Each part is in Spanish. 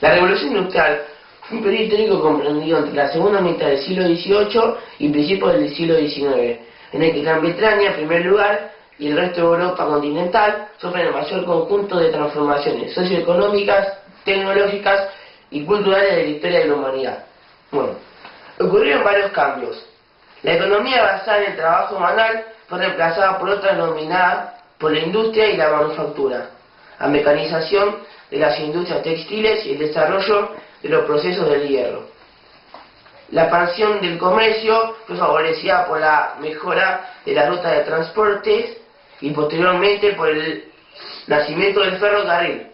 La Revolución Industrial fue un periodo histórico comprendido entre la segunda mitad del siglo XVIII y principios del siglo XIX, en el que Gran Bretaña, en primer lugar, y el resto de Europa continental sufren el mayor conjunto de transformaciones socioeconómicas, tecnológicas y culturales de la historia de la humanidad. Bueno, ocurrieron varios cambios. La economía basada en el trabajo manual fue reemplazada por otra denominada por la industria y la manufactura, la mecanización de las industrias textiles y el desarrollo de los procesos del hierro. La expansión del comercio fue favorecida por la mejora de la ruta de transportes y posteriormente por el nacimiento del ferrocarril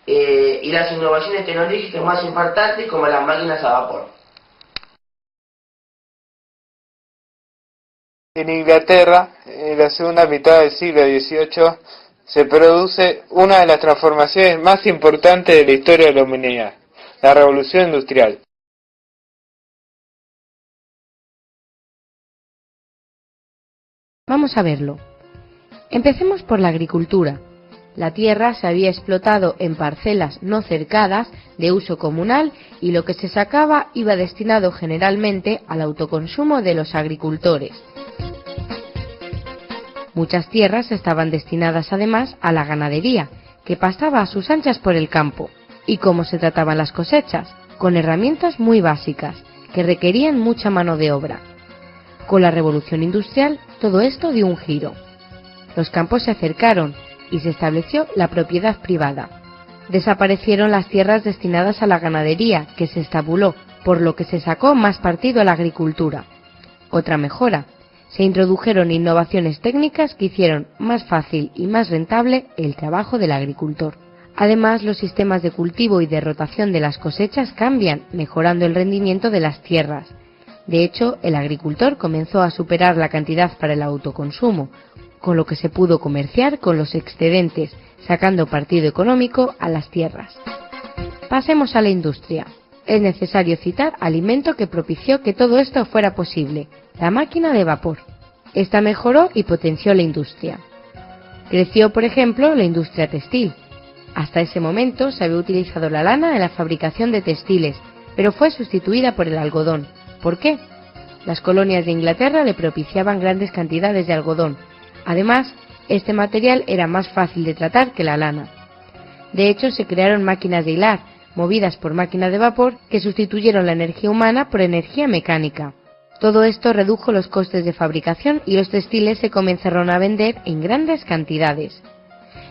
y las innovaciones tecnológicas más importantes como las máquinas a vapor. En Inglaterra, en la segunda mitad del siglo XVIII, se produce una de las transformaciones más importantes de la historia de la humanidad, la Revolución Industrial. Vamos a verlo. Empecemos por la agricultura. La tierra se había explotado en parcelas no cercadas de uso comunal y lo que se sacaba iba destinado generalmente al autoconsumo de los agricultores. Muchas tierras estaban destinadas además a la ganadería, que pasaba a sus anchas por el campo. ¿Y cómo se trataban las cosechas? Con herramientas muy básicas, que requerían mucha mano de obra. Con la revolución industrial, todo esto dio un giro. Los campos se acercaron y se estableció la propiedad privada. Desaparecieron las tierras destinadas a la ganadería, que se estabuló, por lo que se sacó más partido a la agricultura. Otra mejora: se introdujeron innovaciones técnicas que hicieron más fácil y más rentable el trabajo del agricultor. Además, los sistemas de cultivo y de rotación de las cosechas cambian, mejorando el rendimiento de las tierras. De hecho, el agricultor comenzó a superar la cantidad para el autoconsumo, con lo que se pudo comerciar con los excedentes, sacando partido económico a las tierras. Pasemos a la industria. Es necesario citar al invento que propició que todo esto fuera posible: la máquina de vapor. Esta mejoró y potenció la industria. Creció, por ejemplo, la industria textil. Hasta ese momento se había utilizado la lana en la fabricación de textiles, pero fue sustituida por el algodón. ¿Por qué? Las colonias de Inglaterra le propiciaban grandes cantidades de algodón. Además, este material era más fácil de tratar que la lana. De hecho, se crearon máquinas de hilar, movidas por máquinas de vapor, que sustituyeron la energía humana por energía mecánica. Todo esto redujo los costes de fabricación y los textiles se comenzaron a vender en grandes cantidades.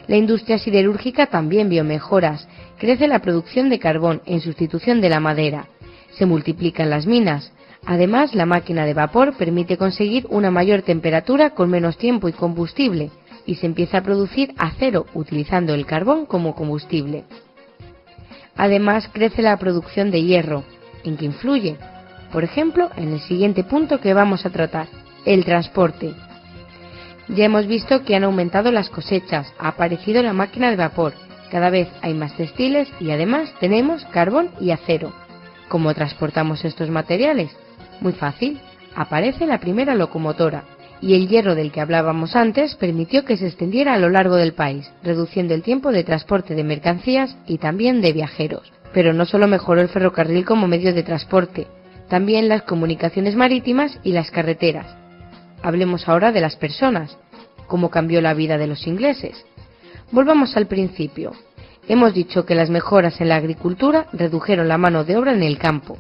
La industria siderúrgica también vio mejoras. Crece la producción de carbón en sustitución de la madera. Se multiplican las minas. Además, la máquina de vapor permite conseguir una mayor temperatura con menos tiempo y combustible, y se empieza a producir acero utilizando el carbón como combustible. Además, crece la producción de hierro, en que influye, por ejemplo, en el siguiente punto que vamos a tratar: el transporte. Ya hemos visto que han aumentado las cosechas, ha aparecido la máquina de vapor, cada vez hay más textiles y además tenemos carbón y acero. ¿Cómo transportamos estos materiales? Muy fácil, aparece la primera locomotora, y el hierro del que hablábamos antes permitió que se extendiera a lo largo del país, reduciendo el tiempo de transporte de mercancías y también de viajeros. Pero no solo mejoró el ferrocarril como medio de transporte, también las comunicaciones marítimas y las carreteras. Hablemos ahora de las personas. ¿Cómo cambió la vida de los ingleses? Volvamos al principio. Hemos dicho que las mejoras en la agricultura redujeron la mano de obra en el campo.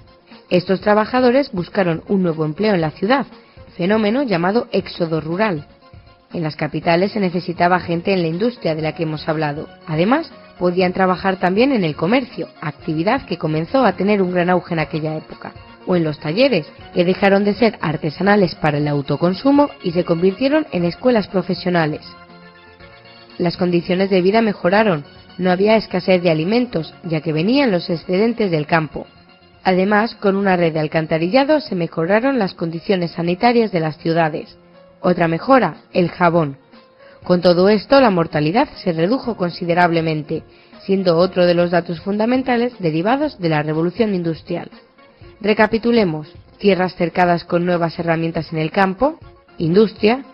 Estos trabajadores buscaron un nuevo empleo en la ciudad, fenómeno llamado éxodo rural. En las capitales se necesitaba gente en la industria de la que hemos hablado. Además, podían trabajar también en el comercio, actividad que comenzó a tener un gran auge en aquella época, o en los talleres, que dejaron de ser artesanales para el autoconsumo y se convirtieron en escuelas profesionales. Las condiciones de vida mejoraron, no había escasez de alimentos, ya que venían los excedentes del campo. Además, con una red de alcantarillado se mejoraron las condiciones sanitarias de las ciudades. Otra mejora, el jabón. Con todo esto, la mortalidad se redujo considerablemente, siendo otro de los datos fundamentales derivados de la revolución industrial. Recapitulemos: tierras cercadas con nuevas herramientas en el campo, industria,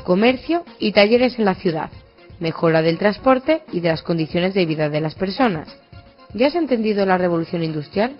comercio y talleres en la ciudad, mejora del transporte y de las condiciones de vida de las personas. ¿Ya has entendido la revolución industrial?